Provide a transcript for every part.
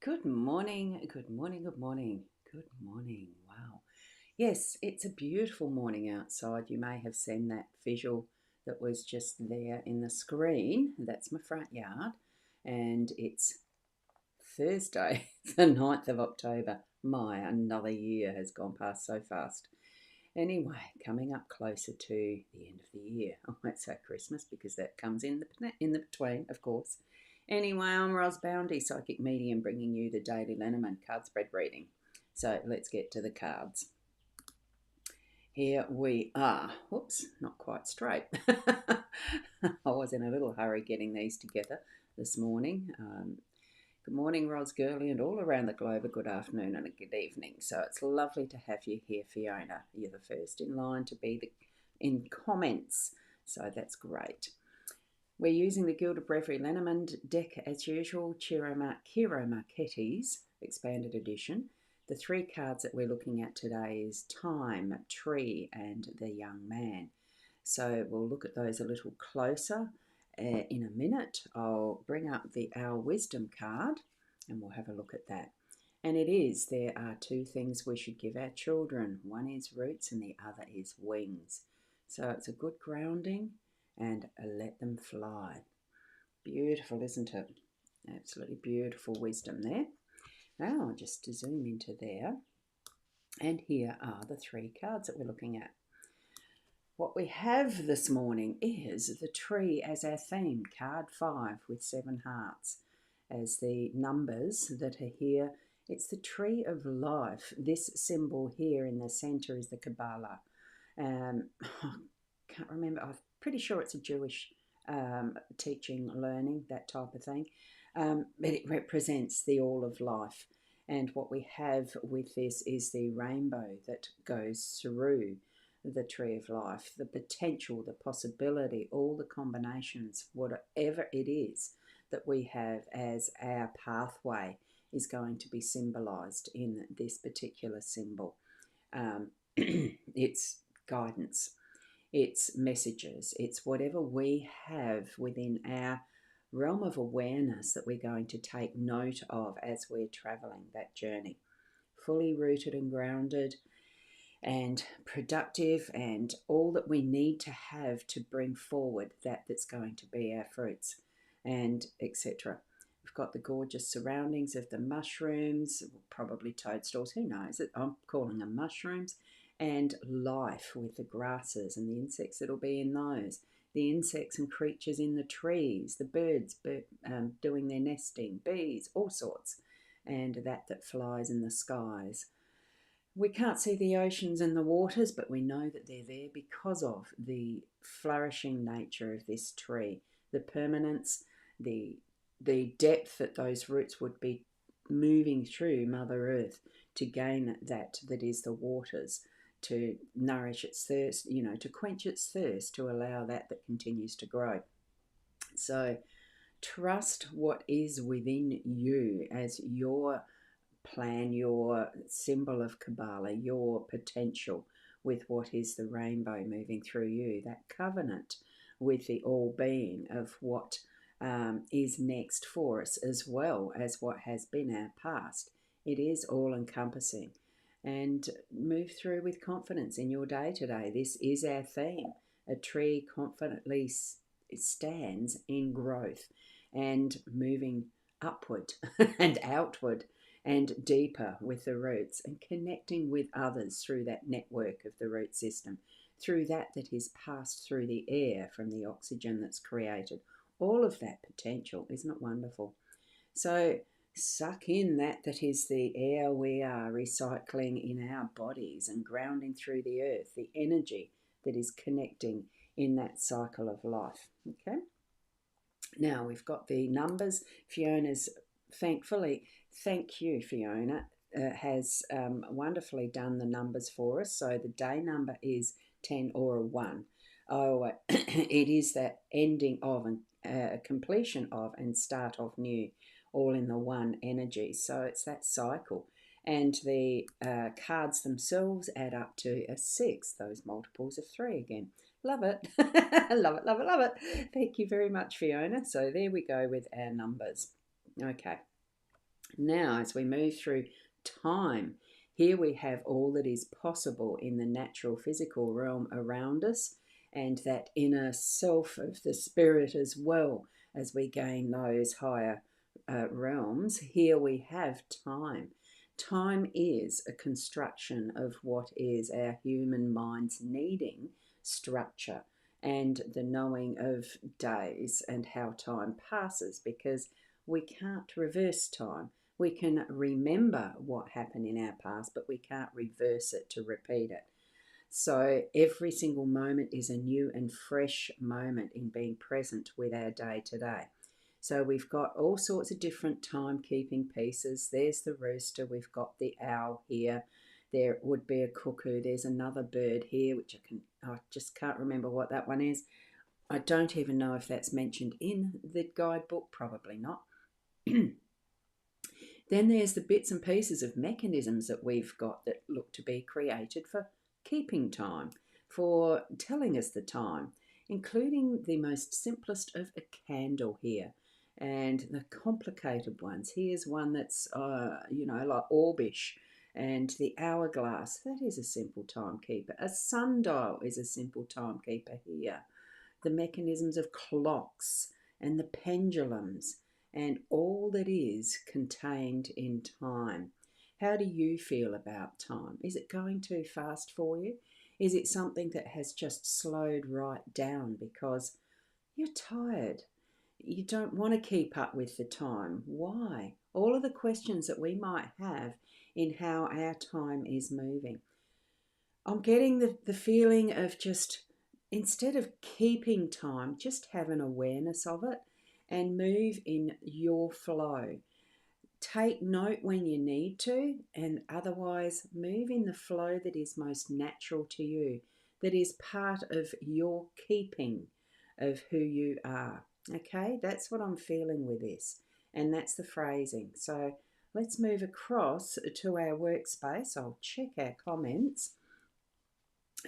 Good morning, good morning, good morning, good morning. Wow. Yes, it's a beautiful morning outside. You may have seen that visual that was just there in the screen. That's my front yard, and it's Thursday, the 9th of October. My, another year has gone past so fast. Anyway, coming up closer to the end of the year. I won't say Christmas because that comes in the between, of course. Anyway, I'm Ros Boundy, psychic medium, bringing you the daily Lenormand card spread reading. So let's get to the cards. Here we are. Whoops, not quite straight. I was in a little hurry getting these together this morning. Good morning, Ros Gurley, and all around the globe, a good afternoon and a good evening. So it's lovely to have you here, Fiona. You're the first in line to be in comments, so that's great. We're using the Guild of Breviary Lenormand deck as usual, Ciro Marchetti's expanded edition. The three cards that we're looking at today is Time, Tree, and the Young Man. So we'll look at those a little closer in a minute. I'll bring up the Our Wisdom card and we'll have a look at that. And there are two things we should give our children. One is roots and the other is wings. So it's a good grounding and let them fly. Beautiful, isn't it? Absolutely beautiful wisdom there. Now, just to zoom into there, and here are the three cards that we're looking at. What we have this morning is the tree as our theme, card 5 with 7 hearts. As the numbers that are here, it's the tree of life. This symbol here in the center is the Kabbalah. I can't remember, I'm pretty sure it's a Jewish teaching, learning, that type of thing. But it represents the all of life. And what we have with this is the rainbow that goes through the tree of life, the potential, the possibility, all the combinations, whatever it is that we have as our pathway is going to be symbolized in this particular symbol. It's guidance, it's messages, it's whatever we have within our realm of awareness that we're going to take note of as we're traveling that journey. Fully rooted and grounded and productive, and all that we need to have to bring forward that's going to be our fruits, and etc. We've got the gorgeous surroundings of the mushrooms, probably toadstools, who knows it, I'm calling them mushrooms, and life with the grasses and the insects that'll be in those, the insects and creatures in the trees, the birds doing their nesting, bees, all sorts, and that flies in the skies. We can't see the oceans and the waters, but we know that they're there because of the flourishing nature of this tree, the permanence, the depth that those roots would be moving through Mother Earth to gain that is the waters, to nourish its thirst, to quench its thirst, to allow that continues to grow. So trust what is within you as your plan, your symbol of Kabbalah, your potential with what is the rainbow moving through you, that covenant with the all being of what is next for us, as well as what has been our past. It is all encompassing. And move through with confidence in your day today. This is our theme. A tree confidently stands in growth and moving upward and outward and deeper with the roots, and connecting with others through that network of the root system, through that is passed through the air from the oxygen that's created. All of that potential, isn't it wonderful? So suck in that is the air we are recycling in our bodies and grounding through the earth, the energy that is connecting in that cycle of life. Okay. Now we've got the numbers. Fiona's, thankfully, thank you, Fiona, has wonderfully done the numbers for us. So the day number is 10 or a 1. Oh, it is that ending of and completion of and start of new, all in the one energy. So it's that cycle. And the cards themselves add up to a 6, those multiples of 3 again. Love it. Love it, love it, love it. Thank you very much, Fiona. So there we go with our numbers. Okay. Now, as we move through time, here we have all that is possible in the natural physical realm around us, and that inner self of the spirit as well as we gain those higher realms. Here we have time. Time is a construction of what is our human minds needing structure and the knowing of days and how time passes, because we can't reverse time. We can remember what happened in our past, but we can't reverse it to repeat it. So every single moment is a new and fresh moment in being present with our day to day. So we've got all sorts of different timekeeping pieces. There's the rooster, we've got the owl here. There would be a cuckoo. There's another bird here, which I just can't remember what that one is. I don't even know if that's mentioned in the guidebook, probably not. Then there's the bits and pieces of mechanisms that we've got that look to be created for keeping time, for telling us the time, including the most simplest of a candle here. And the complicated ones. Here's one that's, like Orbish, and the hourglass. That is a simple timekeeper. A sundial is a simple timekeeper here. The mechanisms of clocks and the pendulums and all that is contained in time. How do you feel about time? Is it going too fast for you? Is it something that has just slowed right down because you're tired? You don't want to keep up with the time. Why? All of the questions that we might have in how our time is moving. I'm getting the feeling of just, instead of keeping time, just have an awareness of it and move in your flow. Take note when you need to, and otherwise move in the flow that is most natural to you, that is part of your keeping of who you are. Okay, that's what I'm feeling with this, and that's the phrasing. So let's move across to our workspace. I'll check our comments.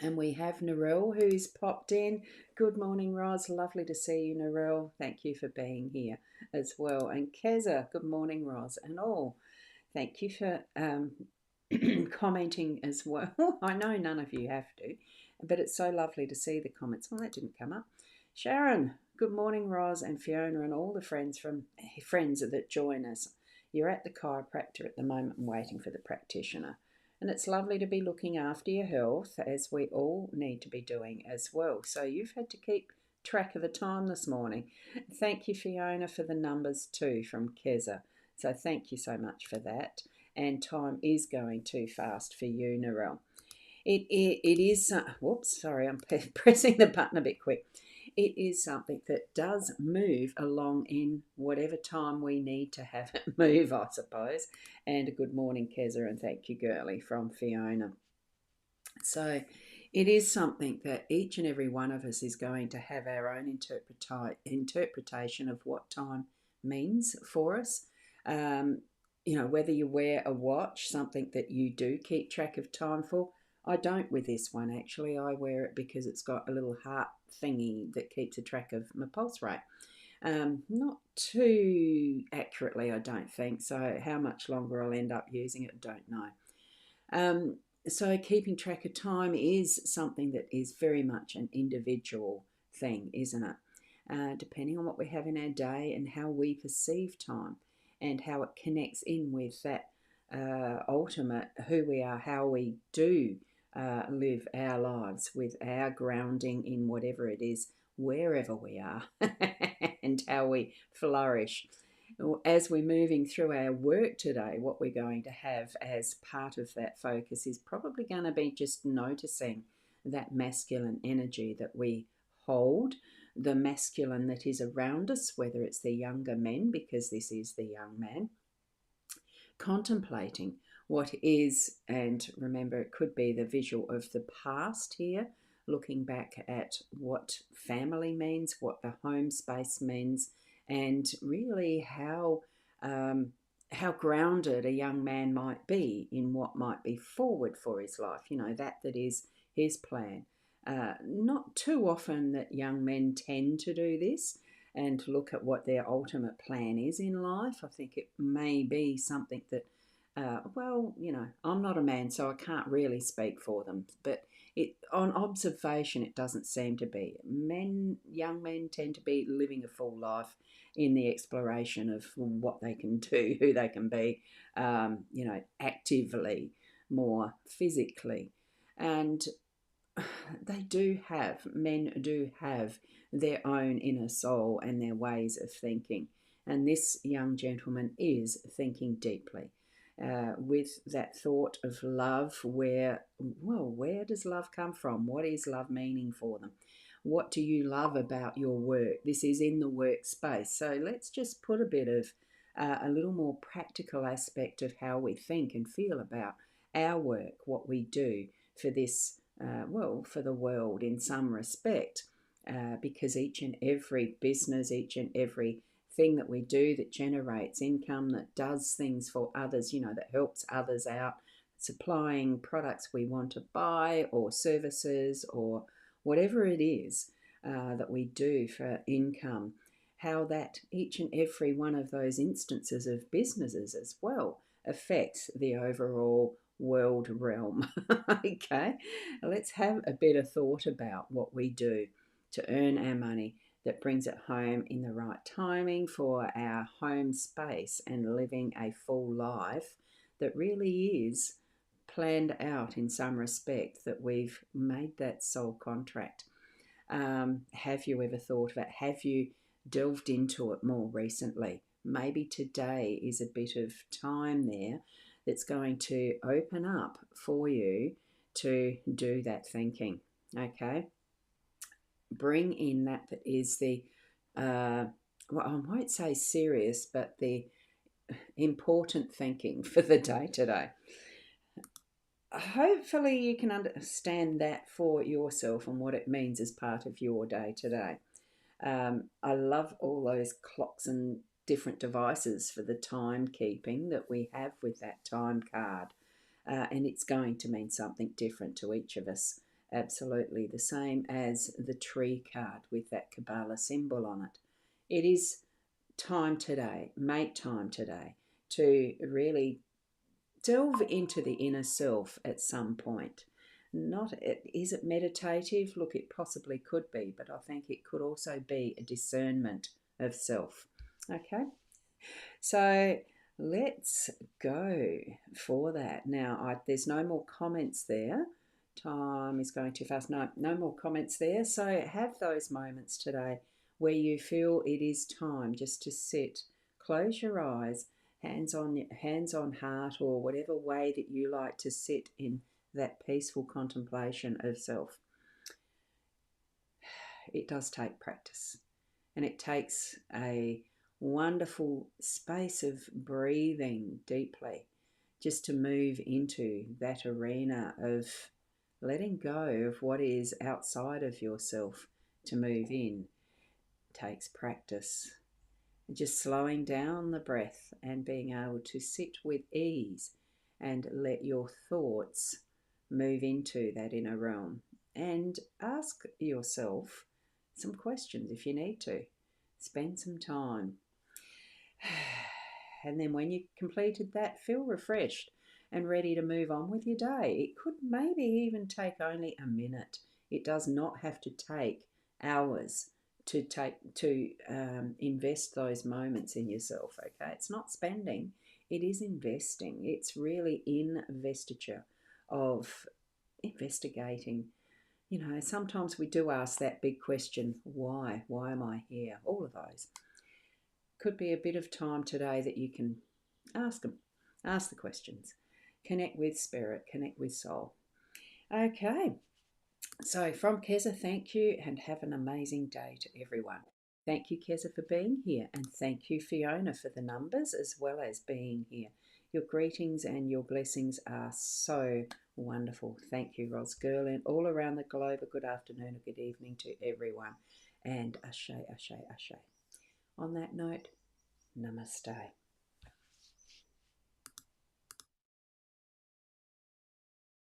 And we have Narelle who's popped in. Good morning, Roz. Lovely to see you, Narelle. Thank you for being here as well. And Keza, good morning, Roz. And all, thank you for commenting as well. I know none of you have to, but it's so lovely to see the comments. Well, that didn't come up. Sharon, good morning, Roz and Fiona and all the friends that join us. You're at the chiropractor at the moment and waiting for the practitioner. And it's lovely to be looking after your health, as we all need to be doing as well. So you've had to keep track of the time this morning. Thank you, Fiona, for the numbers too from Keza. So thank you so much for that. And time is going too fast for you, Narelle. It is, whoops, sorry, I'm pressing the button a bit quick. It is something that does move along in whatever time we need to have it move, I suppose. And a good morning, Keza, and thank you, girlie, from Fiona. So it is something that each and every one of us is going to have our own interpretation of what time means for us. Whether you wear a watch, something that you do keep track of time for. I don't with this one, actually. I wear it because it's got a little heart thingy that keeps a track of my pulse rate. Not too accurately, I don't think. So how much longer I'll end up using it, don't know. So keeping track of time is something that is very much an individual thing, isn't it? Depending on what we have in our day and how we perceive time and how it connects in with that ultimate who we are, how we do live our lives with our grounding in whatever it is, wherever we are, and how we flourish. As we're moving through our work today, what we're going to have as part of that focus is probably going to be just noticing that masculine energy that we hold, the masculine that is around us, whether it's the younger men, because this is the young man, contemplating what is, and remember, it could be the visual of the past here, looking back at what family means, what the home space means, and really how grounded a young man might be in what might be forward for his life. That is his plan. Not too often that young men tend to do this, and look at what their ultimate plan is in life. I think it may be something that, well, I'm not a man, so I can't really speak for them. But on observation, it doesn't seem to be. Young men tend to be living a full life in the exploration of what they can do, who they can be, actively, more physically. And men do have their own inner soul and their ways of thinking. And this young gentleman is thinking deeply with that thought of love. Where does love come from? What is love meaning for them? What do you love about your work? This is in the workspace. So let's just put a bit of a little more practical aspect of how we think and feel about our work, what we do for this, for the world in some respect, because each and every business, each and every thing that we do that generates income, that does things for others, that helps others out, supplying products we want to buy or services or whatever it is that we do for income, how that each and every one of those instances of businesses as well affects the overall world realm. Okay, let's have a bit of thought about what we do to earn our money that brings it home in the right timing for our home space and living a full life that really is planned out in some respect, that we've made that soul contract. Have you ever thought of it? Have you delved into it more recently? Maybe today is a bit of time there that's going to open up for you to do that thinking. Okay, bring in that is the I won't say serious, but the important thinking for the day today. Hopefully you can understand that for yourself and what it means as part of your day today. I love all those clocks and different devices for the timekeeping that we have with that time card. And it's going to mean something different to each of us. Absolutely the same as the tree card with that Kabbalah symbol on it. It is time today, make time today to really delve into the inner self at some point. Is it meditative? Look, it possibly could be, but I think it could also be a discernment of self. Okay, so let's go for that. Now, there's no more comments there. Time is going too fast. No more comments there. So have those moments today where you feel it is time just to sit, close your eyes, hands on heart, or whatever way that you like to sit in that peaceful contemplation of self. It does take practice, and it takes a wonderful space of breathing deeply just to move into that arena of letting go of what is outside of yourself to move in. It takes practice. Just slowing down the breath and being able to sit with ease and let your thoughts move into that inner realm. And ask yourself some questions if you need to. Spend some time. And then when you've completed that, feel refreshed and ready to move on with your day. It could maybe even take only a minute. It does not have to take hours to invest those moments in yourself. Okay, it's not spending, it is investing. It's really investiture of investigating. Sometimes we do ask that big question, why am I here? All of those could be a bit of time today that you can ask the questions, connect with spirit, connect with soul. Okay, so from Keza, thank you and have an amazing day to everyone. Thank you, Keza, for being here, and thank you, Fiona, for the numbers as well as being here. Your greetings and your blessings are so wonderful. Thank you, Ros Girl, and all around the globe, a good afternoon, a good evening to everyone. And Ashe, Ashe, Ashe. On that note, namaste.